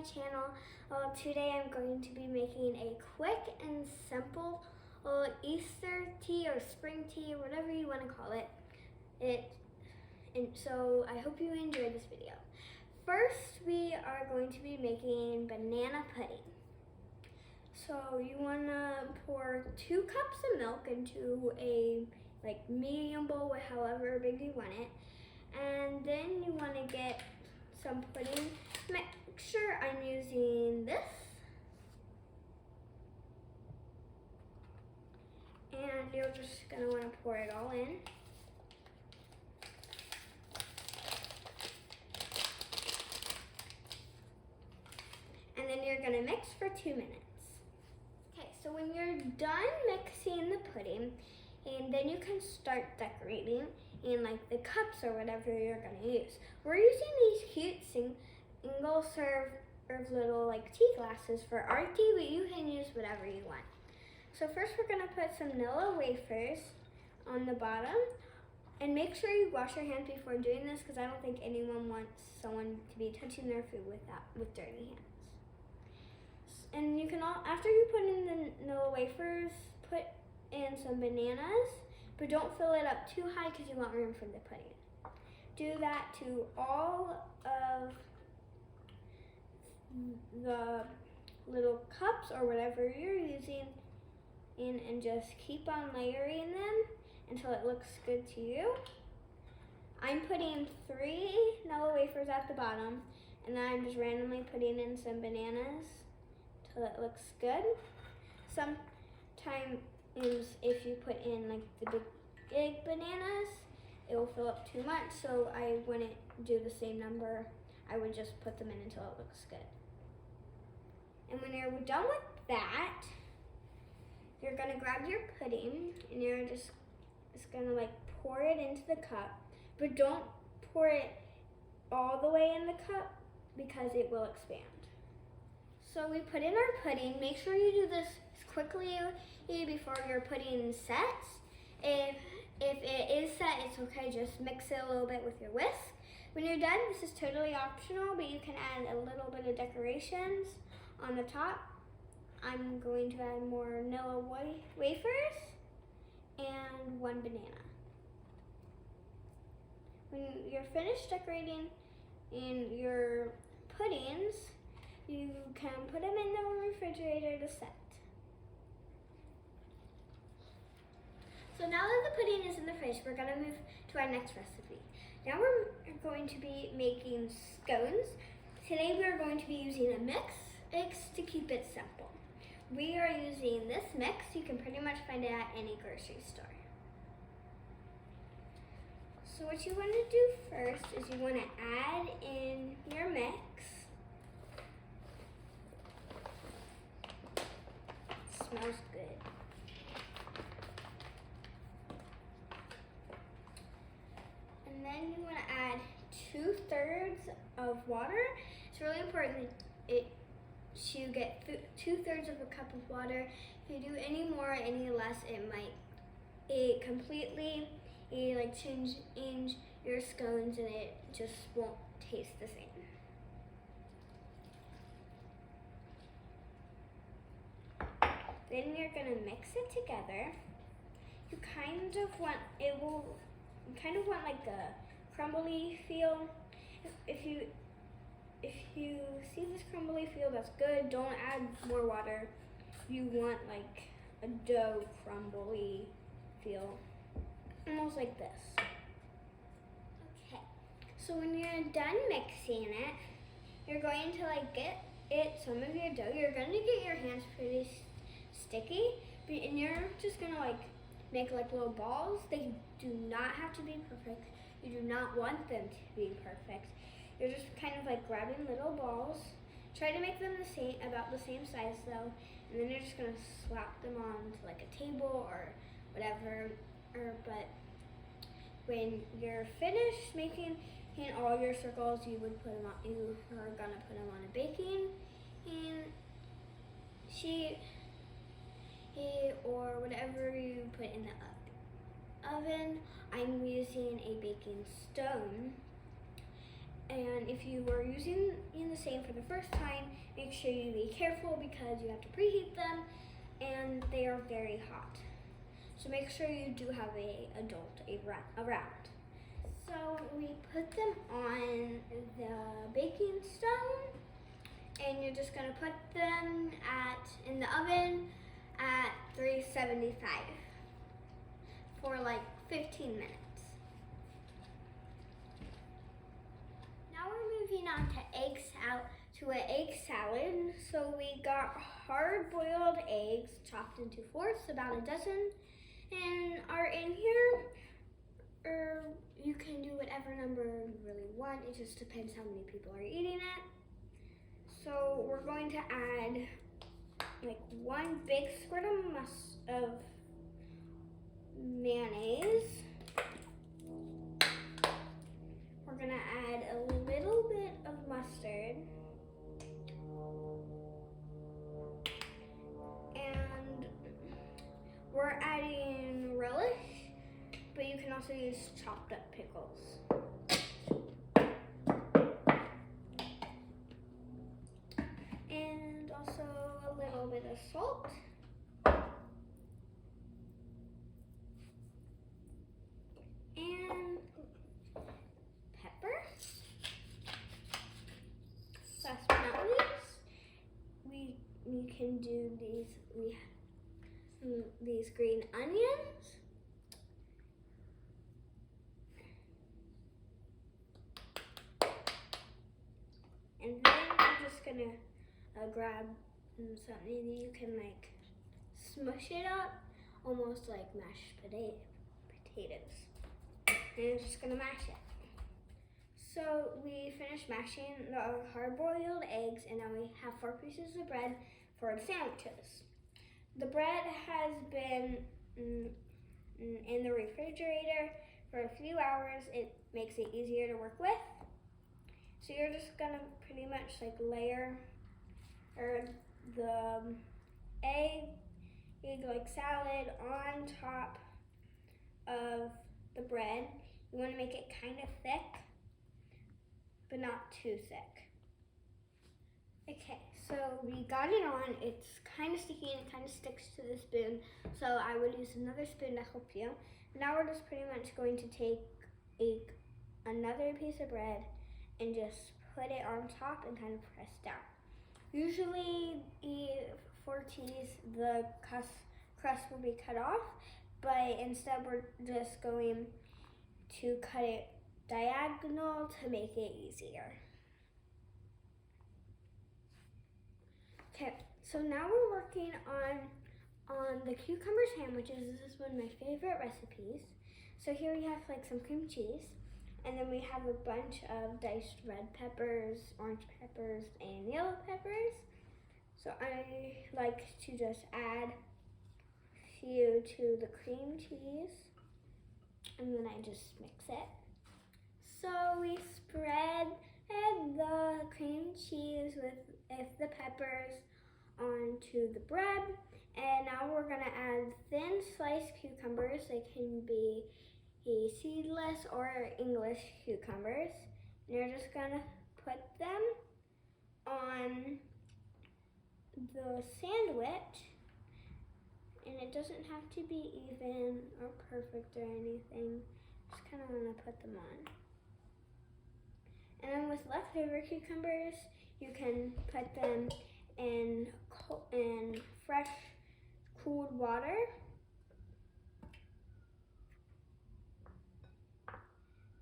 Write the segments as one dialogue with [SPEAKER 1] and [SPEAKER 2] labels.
[SPEAKER 1] channel. Today I'm going to be making a quick and simple Easter tea or spring tea or whatever you want to call it. So I hope you enjoy this video. First, we are going to be making banana pudding. So you want to pour 2 cups of milk into a medium bowl, however big you want it. And then you want to get some pudding. Make sure I'm using this. And you're just going to want to pour it all in. And then you're going to mix for 2 minutes. Okay, so when you're done mixing the pudding, and then you can start decorating in the cups or whatever you're going to use. We're using these cute single serve little tea glasses for our tea, but you can use whatever you want. So first we're going to put some vanilla wafers on the bottom, and make sure you wash your hands before doing this because I don't think anyone wants someone to be touching their food with dirty hands. And you can after you put in the vanilla wafers, put in some bananas, but don't fill it up too high because you want room for the pudding. Do that to all of the little cups or whatever you're using, and just keep on layering them until it looks good to you. I'm putting 3 vanilla wafers at the bottom, and then I'm just randomly putting in some bananas till it looks good. Sometimes if you put in the big bananas, it will fill up too much, so I wouldn't do the same number. I would just put them in until it looks good. And when you're done with that, you're gonna grab your pudding and you're just gonna pour it into the cup, but don't pour it all the way in the cup because it will expand. So we put in our pudding. Make sure you do this quickly before your pudding sets. If it is set, it's okay. Just mix it a little bit with your whisk. When you're done, this is totally optional, but you can add a little bit of decorations on the top. I'm going to add more vanilla wafers and 1 banana. When you're finished decorating in your puddings, you can put them in the refrigerator to set. So now that the pudding is in the fridge, we're gonna move to our next recipe. Now we're going to be making scones. Today we are going to be using a mix to keep it simple. We are using this mix. You can pretty much find it at any grocery store. So what you want to do first is you want to add in your mix. Smells good. And then you want to add 2/3 of water. It's really important that you get 2/3 of a cup of water. If you do any more, any less, it completely change your scones, and it just won't taste the same. Then you're gonna mix it together. You kind of want a crumbly feel. If you see this crumbly feel, that's good. Don't add more water. You want a dough crumbly feel, almost like this. Okay. So when you're done mixing it, you're going to get some of your dough. You're gonna get your hands pretty sticky, and you're just gonna make little balls. They do not have to be perfect. You do not want them to be perfect. You're just kind of grabbing little balls. Try to make them about the same size though, and then you're just gonna slap them onto a table or whatever. But when you're finished making all your circles, you are gonna put them on a baking sheet or whatever you put in the oven. I'm using a baking stone. And if you are using the same for the first time, make sure you be careful because you have to preheat them and they are very hot. So make sure you do have an adult around. So we put them on the baking stone and you're just gonna put them in the oven at 375 for like 15 minutes. Now we're moving on to an egg salad. So we got hard-boiled eggs chopped into fourths, about a dozen, and are in here. Or you can do whatever number you really want. It just depends how many people are eating it. So we're going to add like one big squirt of mayonnaise. We're gonna add a little bit of mustard. And we're adding relish, but you can also use chopped up pickles. And also a little bit of salt. And pepper. Last but not least, we can do these green onions. And then I'm just gonna grab something that you can like smush it up, almost like mashed potatoes. And I'm just gonna mash it. So we finished mashing the hard-boiled eggs, and now we have 4 pieces of bread for the sandwiches. The bread has been in the refrigerator for a few hours. It makes it easier to work with. So you're just gonna pretty much like layer the egg like salad on top of the bread. You wanna make it kind of thick, but not too thick. Okay, so we got it on. It's kind of sticky and it kind of sticks to the spoon, so I would use another spoon to help you. Now we're just pretty much going to take another piece of bread and just put it on top and kind of press down. Usually for cheese, the crust will be cut off, but instead we're just going to cut it diagonal to make it easier. Okay, so now we're working on the cucumber sandwiches. This is one of my favorite recipes. So here we have like some cream cheese, and then we have a bunch of diced red peppers, orange peppers, and yellow peppers. So I like to just add a few to the cream cheese, and then I just mix it. So we spread the cream cheese with the peppers onto the bread, and now we're gonna add thin sliced cucumbers. They can be seedless or English cucumbers. And you're just gonna put them on the sandwich, and it doesn't have to be even or perfect or anything. Just kind of wanna put them on. And then with leftover cucumbers, you can put them in fresh, cooled water.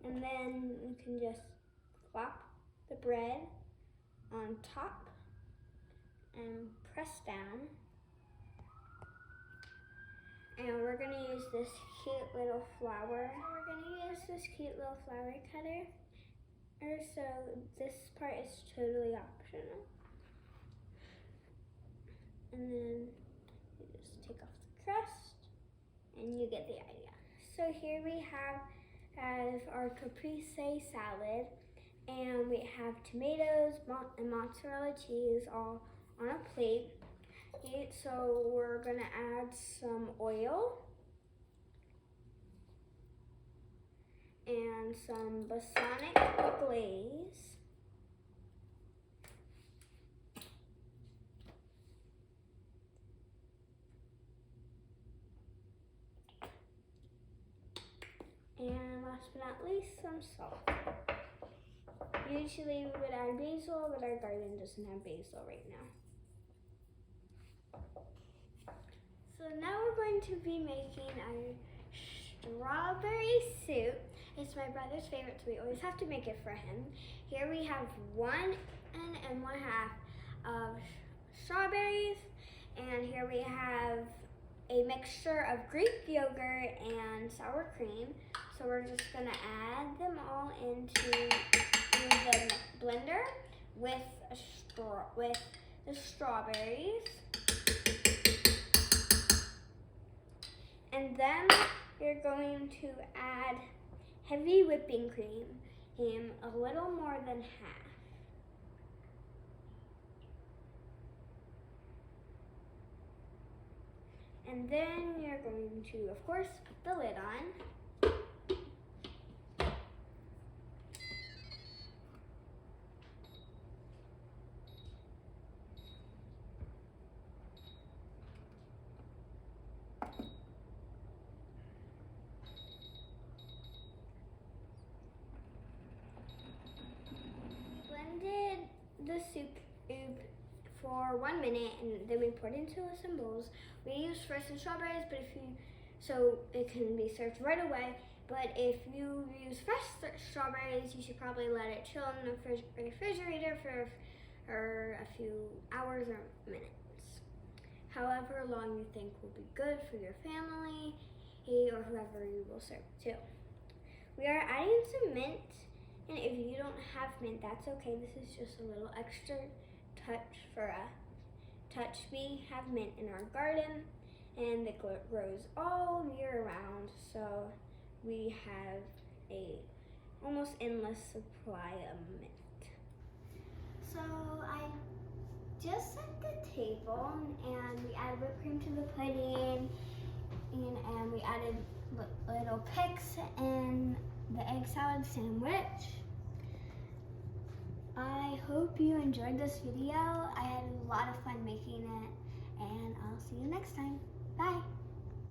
[SPEAKER 1] And then you can just plop the bread on top and press down. And we're gonna use this cute little flower. Cutter. So this part is totally optional. And then you just take off the crust and you get the idea. So here we have our caprese salad, and we have tomatoes and mozzarella cheese all on a plate. So we're gonna add some oil and some balsamic glaze. And last but not least, some salt. Usually we would add basil, but our garden doesn't have basil right now. So now we're going to be making our strawberry soup. It's my brother's favorite, so we always have to make it for him. Here we have 1 1/2 of strawberries, and here we have a mixture of Greek yogurt and sour cream. So we're just gonna add them all into the blender with the strawberries. And then you're going to add heavy whipping cream, a little more than half. And then you're going to, of course, put the lid on. Blended the soup for 1 minute, and then we poured into some bowls. We used frozen strawberries, but so it can be served right away. But if you use fresh strawberries, you should probably let it chill in the refrigerator for a few hours or minutes. However long you think will be good for your family or whoever you will serve to. We are adding some mint, and if you don't have mint, that's okay. This is just a little extra touch for a touch. We have mint in our garden, and it grows all year round, so we have a almost endless supply of mint. So I just set the table, and we added whipped cream to the pudding, and we added little picks and the egg salad sandwich. I hope you enjoyed this video. I had a lot of fun making it, and I'll see you next time. Bye.